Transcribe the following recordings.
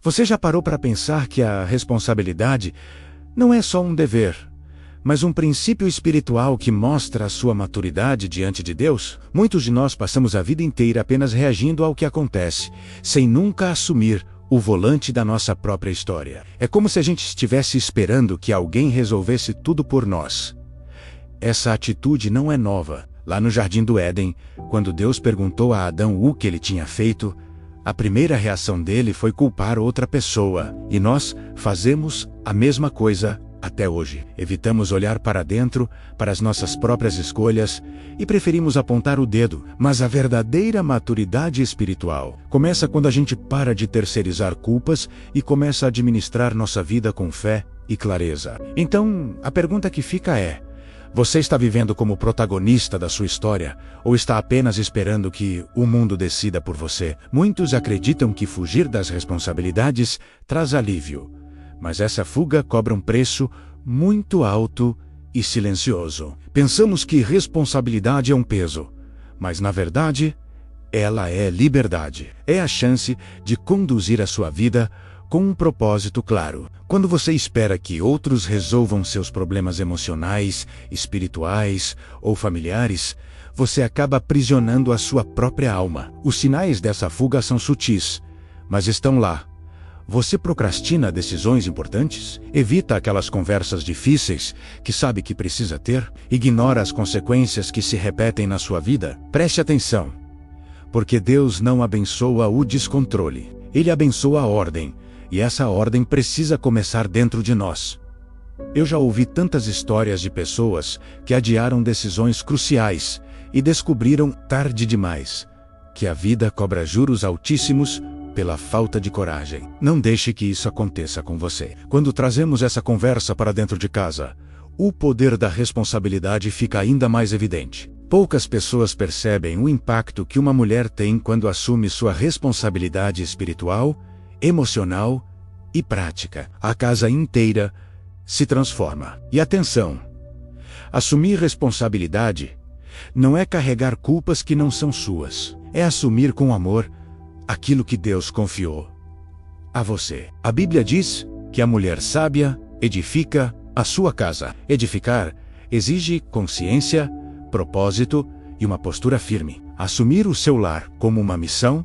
Você já parou para pensar que a responsabilidade não é só um dever, mas um princípio espiritual que mostra a sua maturidade diante de Deus? Muitos de nós passamos a vida inteira apenas reagindo ao que acontece, sem nunca assumir o volante da nossa própria história. É como se a gente estivesse esperando que alguém resolvesse tudo por nós. Essa atitude não é nova. Lá no Jardim do Éden, quando Deus perguntou a Adão o que ele tinha feito, a primeira reação dele foi culpar outra pessoa. E nós fazemos a mesma coisa até hoje. Evitamos olhar para dentro, para as nossas próprias escolhas, e preferimos apontar o dedo. Mas a verdadeira maturidade espiritual começa quando a gente para de terceirizar culpas e começa a administrar nossa vida com fé e clareza. Então, a pergunta que fica é: você está vivendo como protagonista da sua história, ou está apenas esperando que o mundo decida por você? Muitos acreditam que fugir das responsabilidades traz alívio, mas essa fuga cobra um preço muito alto e silencioso. Pensamos que responsabilidade é um peso, mas na verdade, ela é liberdade. É a chance de conduzir a sua vida com um propósito claro. Quando você espera que outros resolvam seus problemas emocionais, espirituais ou familiares, você acaba aprisionando a sua própria alma. Os sinais dessa fuga são sutis, mas estão lá. Você procrastina decisões importantes? Evita aquelas conversas difíceis que sabe que precisa ter? Ignora as consequências que se repetem na sua vida? Preste atenção, porque Deus não abençoa o descontrole. Ele abençoa a ordem. E essa ordem precisa começar dentro de nós. Eu já ouvi tantas histórias de pessoas que adiaram decisões cruciais e descobriram tarde demais que a vida cobra juros altíssimos pela falta de coragem. Não deixe que isso aconteça com você. Quando trazemos essa conversa para dentro de casa, o poder da responsabilidade fica ainda mais evidente. Poucas pessoas percebem o impacto que uma mulher tem quando assume sua responsabilidade espiritual, emocional e prática. A casa inteira se transforma. E atenção! Assumir responsabilidade não é carregar culpas que não são suas. É assumir com amor aquilo que Deus confiou a você. A Bíblia diz que a mulher sábia edifica a sua casa. Edificar exige consciência, propósito e uma postura firme. Assumir o seu lar como uma missão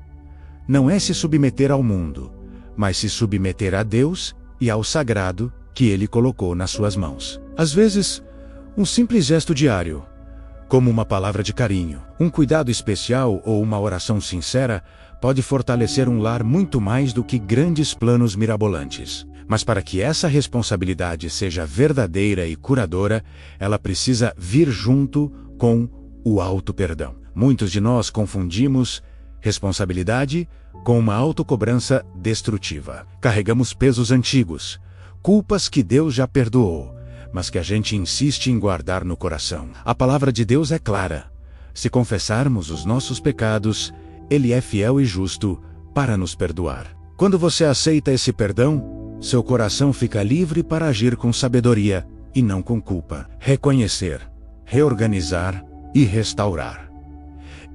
não é se submeter ao mundo, mas se submeter a Deus e ao sagrado que Ele colocou nas suas mãos. Às vezes, um simples gesto diário, como uma palavra de carinho, um cuidado especial ou uma oração sincera, pode fortalecer um lar muito mais do que grandes planos mirabolantes. Mas para que essa responsabilidade seja verdadeira e curadora, ela precisa vir junto com o auto-perdão. Muitos de nós confundimos responsabilidade com uma autocobrança destrutiva. Carregamos pesos antigos, culpas que Deus já perdoou, mas que a gente insiste em guardar no coração. A palavra de Deus é clara. Se confessarmos os nossos pecados, Ele é fiel e justo para nos perdoar. Quando você aceita esse perdão, seu coração fica livre para agir com sabedoria e não com culpa. Reconhecer, reorganizar e restaurar.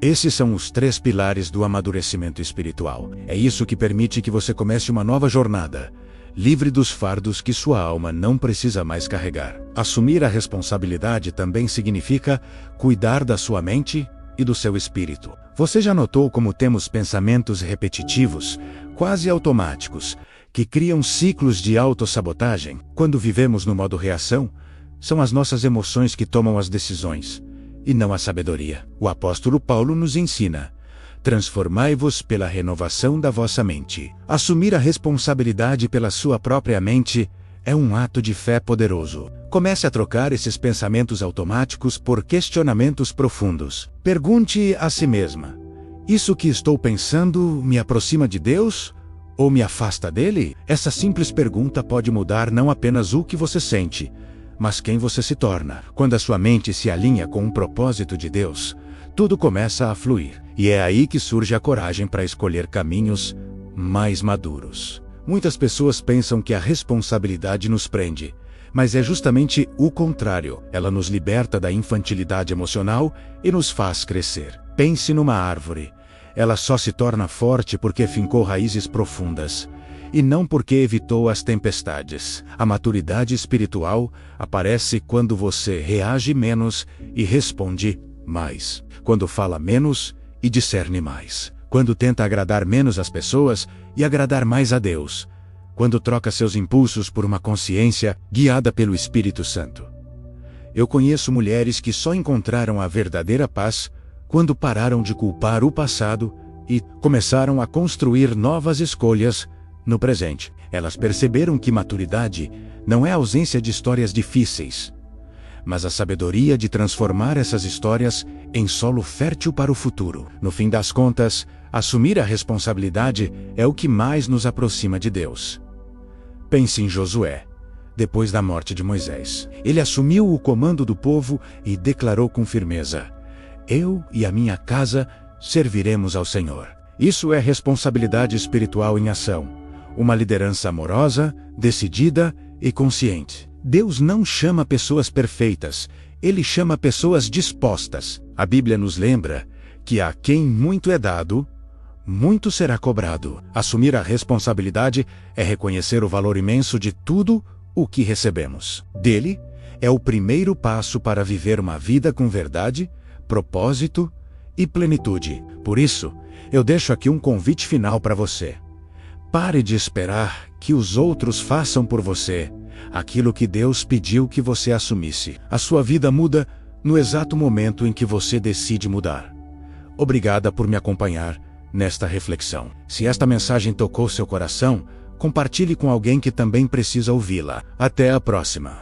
Esses são os 3 pilares do amadurecimento espiritual. É isso que permite que você comece uma nova jornada, livre dos fardos que sua alma não precisa mais carregar. Assumir a responsabilidade também significa cuidar da sua mente e do seu espírito. Você já notou como temos pensamentos repetitivos, quase automáticos, que criam ciclos de autossabotagem? Quando vivemos no modo reação, são as nossas emoções que tomam as decisões, e não a sabedoria. O apóstolo Paulo nos ensina: transformai-vos pela renovação da vossa mente. Assumir a responsabilidade pela sua própria mente é um ato de fé poderoso. Comece a trocar esses pensamentos automáticos por questionamentos profundos. Pergunte a si mesma: isso que estou pensando me aproxima de Deus ou me afasta dele? Essa simples pergunta pode mudar não apenas o que você sente, mas quem você se torna. Quando a sua mente se alinha com um propósito de Deus, tudo começa a fluir. E é aí que surge a coragem para escolher caminhos mais maduros. Muitas pessoas pensam que a responsabilidade nos prende, mas é justamente o contrário. Ela nos liberta da infantilidade emocional e nos faz crescer. Pense numa árvore. Ela só se torna forte porque fincou raízes profundas. e não porque evitou as tempestades. A maturidade espiritual aparece quando você reage menos e responde mais, quando fala menos e discerne mais, quando tenta agradar menos as pessoas e agradar mais a Deus, quando troca seus impulsos por uma consciência guiada pelo Espírito Santo. Eu conheço mulheres que só encontraram a verdadeira paz quando pararam de culpar o passado e começaram a construir novas escolhas no presente. Elas perceberam que maturidade não é a ausência de histórias difíceis, mas a sabedoria de transformar essas histórias em solo fértil para o futuro. No fim das contas, assumir a responsabilidade é o que mais nos aproxima de Deus. Pense em Josué, depois da morte de Moisés. Ele assumiu o comando do povo e declarou com firmeza: "Eu e a minha casa serviremos ao Senhor." Isso é responsabilidade espiritual em ação, uma liderança amorosa, decidida e consciente. Deus não chama pessoas perfeitas, Ele chama pessoas dispostas. A Bíblia nos lembra que a quem muito é dado, muito será cobrado. Assumir a responsabilidade é reconhecer o valor imenso de tudo o que recebemos dele. É o primeiro passo para viver uma vida com verdade, propósito e plenitude. Por isso, eu deixo aqui um convite final para você. Pare de esperar que os outros façam por você aquilo que Deus pediu que você assumisse. A sua vida muda no exato momento em que você decide mudar. Obrigada por me acompanhar nesta reflexão. Se esta mensagem tocou seu coração, compartilhe com alguém que também precisa ouvi-la. Até a próxima.